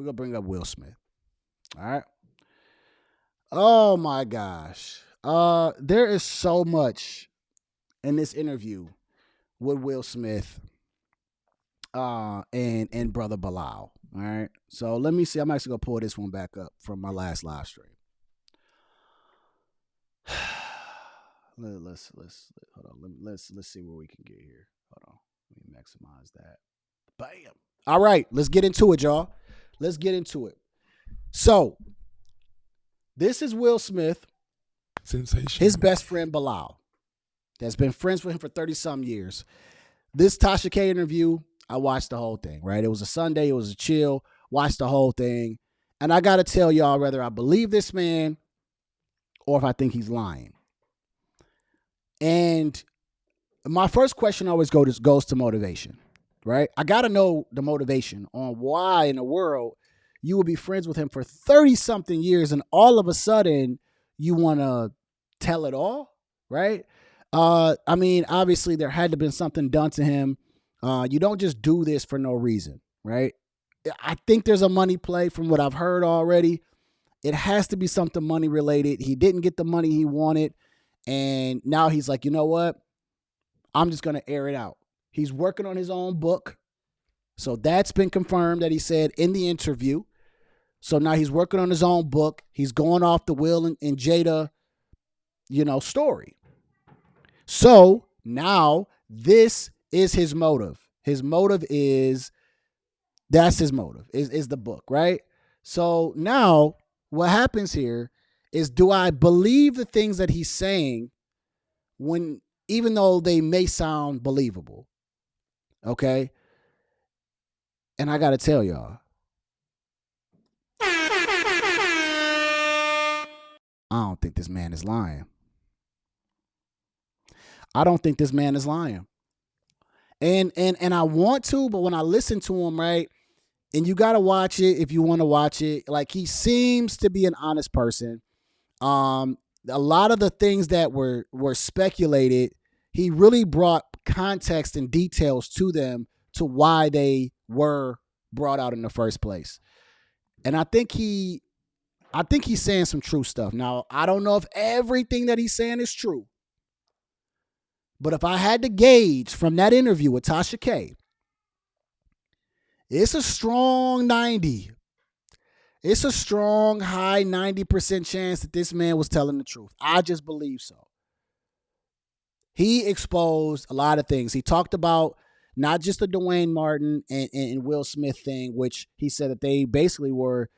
We're going to bring up Will Smith. All right. Oh my gosh. There is so much in this interview with Will Smith and brother Bilal. All right. So let me see. I'm actually gonna pull this one back up from my last live stream. Let's hold on. Let's see where we can get here. Hold on. Let me maximize that. Bam. All right, let's get into it, y'all. Let's get into it. So, this is Will Smith, his best friend Bilal, that's been friends with him for 30-some years. This Tasha K interview, I watched the whole thing, right? It was a Sunday. It was a chill. Watched the whole thing. And I got to tell y'all whether I believe this man or if I think he's lying. And my first question always goes to motivation, right? I got to know the motivation on why in the world you would be friends with him for 30-something years and all of a sudden you want to tell it all, right? I mean, obviously there had to have been something done to him. You don't just do this for no reason, right? I think there's a money play from what I've heard already. It has to be something money related. He didn't get the money he wanted. And now he's like, you know what? I'm just going to air it out. He's working on his own book. So that's been confirmed that he said in the interview. So now he's working on his own book. He's going off the Will and Jada, story. So now this is his motive. His motive is, that's his motive, is the book, right? So now what happens here is, do I believe the things that he's saying even though they may sound believable? Okay. And I got to tell y'all, I don't think this man is lying. I don't think this man is lying. And I want to, but when I listen to him, right, and you got to watch it if you want to watch it, like, he seems to be an honest person. A lot of the things that were speculated, he really brought context and details to them to why they were brought out in the first place. And I think he's saying some true stuff. Now, I don't know if everything that he's saying is true, but if I had to gauge from that interview with Tasha K, it's a strong 90. It's a strong, high 90% chance that this man was telling the truth. I just believe so. He exposed a lot of things. He talked about not just the Dwayne Martin and Will Smith thing, which he said that they basically were,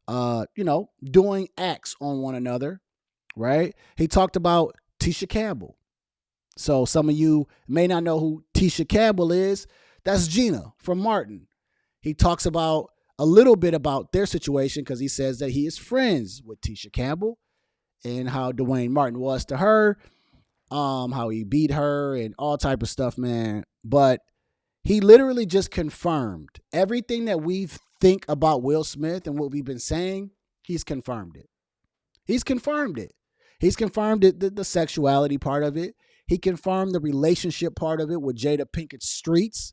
doing acts on one another, right? He talked about Tisha Campbell. So some of you may not know who Tisha Campbell is. That's Gina from Martin. He talks about a little bit about their situation because he says that he is friends with Tisha Campbell and how Dwayne Martin was to her, how he beat her and all type of stuff, man. But he literally just confirmed everything that we think about Will Smith and what we've been saying. He's confirmed it. He's confirmed it. He's confirmed the sexuality part of it. He confirmed the relationship part of it with Jada Pinkett Streets,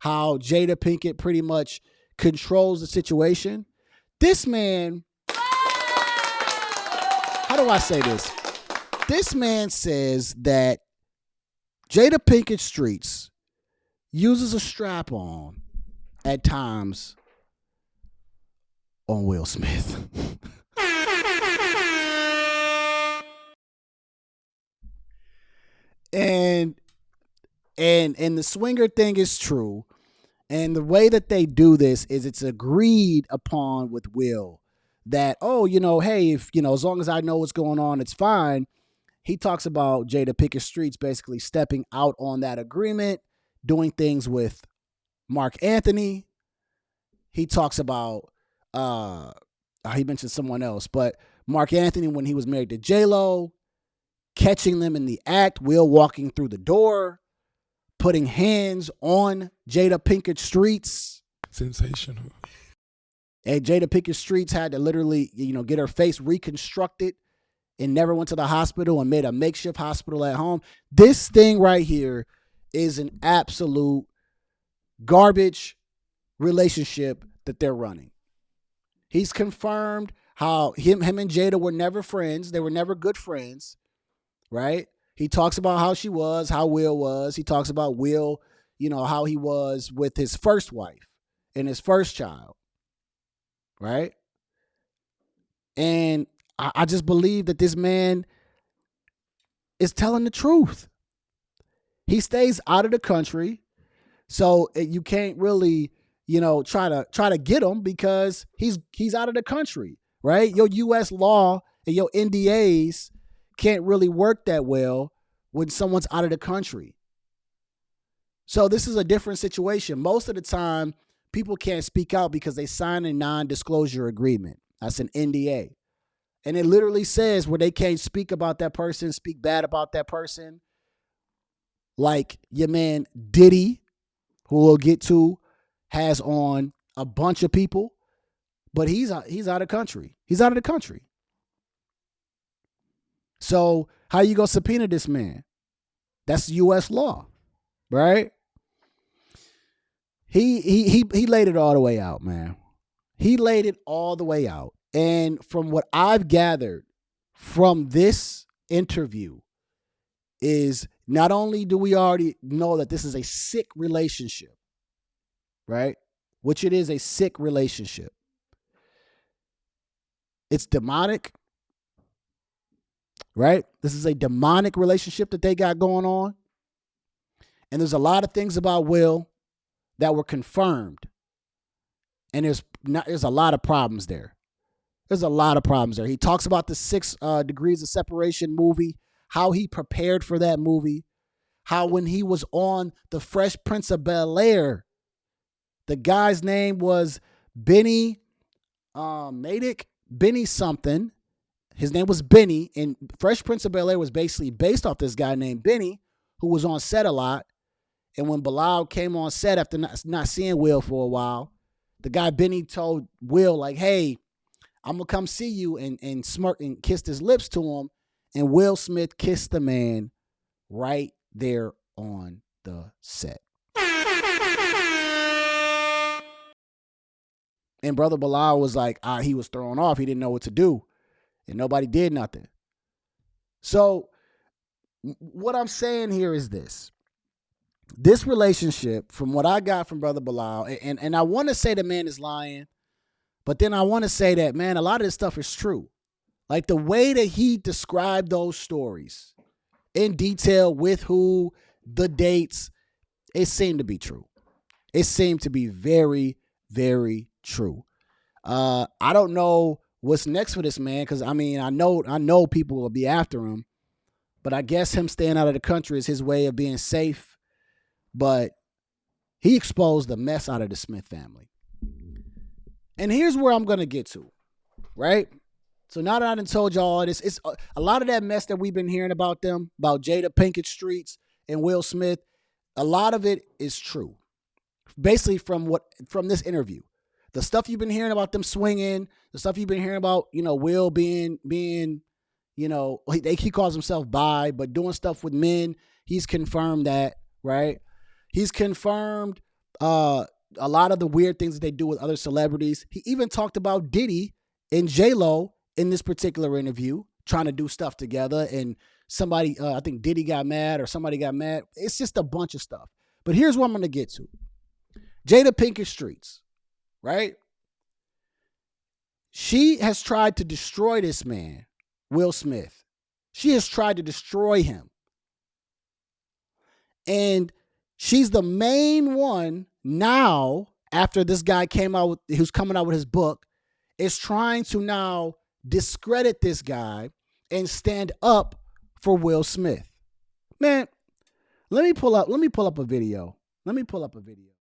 how Jada Pinkett pretty much controls the situation. This man, how do I say this? This man says that Jada Pinkett Streets uses a strap-on at times on Will Smith. And the swinger thing is true. And the way that they do this is it's agreed upon with Will that, hey, if, as long as I know what's going on, it's fine. He talks about Jada Pinkett Streets basically stepping out on that agreement, doing things with Mark Anthony. He talks about, he mentioned someone else, but Mark Anthony, when he was married to J-Lo, catching them in the act, Will walking through the door, putting hands on Jada Pinkett Streets. Sensational. And Jada Pinkett Streets had to literally, get her face reconstructed and never went to the hospital and made a makeshift hospital at home. This thing right here is an absolute garbage relationship that they're running. He's confirmed how him and Jada were never friends. They were never good friends, right? He talks about how she was, how Will was. He talks about Will, how he was with his first wife and his first child, right? And I just believe that this man is telling the truth. He stays out of the country, so you can't really, try to get him because he's out of the country, right? Your U.S. law and your NDAs can't really work that well when someone's out of the country. So this is a different situation. Most of the time, people can't speak out because they sign a non-disclosure agreement. That's an NDA. And it literally says where they can't speak about that person, speak bad about that person. Like your man Diddy, who we'll get to, has on a bunch of people, but he's out of country. He's out of the country. So how you gonna subpoena this man? That's U.S. law, right? He laid it all the way out, man. He laid it all the way out. And from what I've gathered from this interview is not only do we already know that this is a sick relationship, right? Which it is a sick relationship. It's demonic, right? This is a demonic relationship that they got going on. And there's a lot of things about Will that were confirmed. And there's a lot of problems there. There's a lot of problems there. He talks about the 6 Degrees of Separation movie, how he prepared for that movie, how when he was on The Fresh Prince of Bel-Air, the guy's name was Benny Madick, Benny something. His name was Benny, and Fresh Prince of Bel-Air was basically based off this guy named Benny, who was on set a lot. And when Bilal came on set after not seeing Will for a while, the guy Benny told Will, like, hey, I'm going to come see you, and smirked and kissed his lips to him. And Will Smith kissed the man right there on the set. And Brother Bilal was like, he was thrown off. He didn't know what to do. And nobody did nothing. So what I'm saying here is this. This relationship, from what I got from Brother Bilal, and I want to say the man is lying, but then I want to say that, man, a lot of this stuff is true. Like the way that he described those stories in detail with who, the dates, it seemed to be true. It seemed to be very, very true. I don't know what's next for this man because, I know people will be after him, but I guess him staying out of the country is his way of being safe. But he exposed the mess out of the Smith family. And here's where I'm going to get to, right? So now that I done told y'all all this, it's a lot of that mess that we've been hearing about them, about Jada Pinkett Streets and Will Smith, a lot of it is true. Basically from this interview. The stuff you've been hearing about them swinging, the stuff you've been hearing about, Will being, he calls himself bi, but doing stuff with men, he's confirmed that, right? He's confirmed a lot of the weird things that they do with other celebrities. He even talked about Diddy and J-Lo in this particular interview, trying to do stuff together. And somebody, I think Diddy got mad or somebody got mad. It's just a bunch of stuff. But here's what I'm going to get to. Jada Pinkett Streets, right? She has tried to destroy this man, Will Smith. She has tried to destroy him. And she's the main one now, after this guy who's coming out with his book, is trying to now discredit this guy and stand up for Will Smith. Man, let me pull up a video.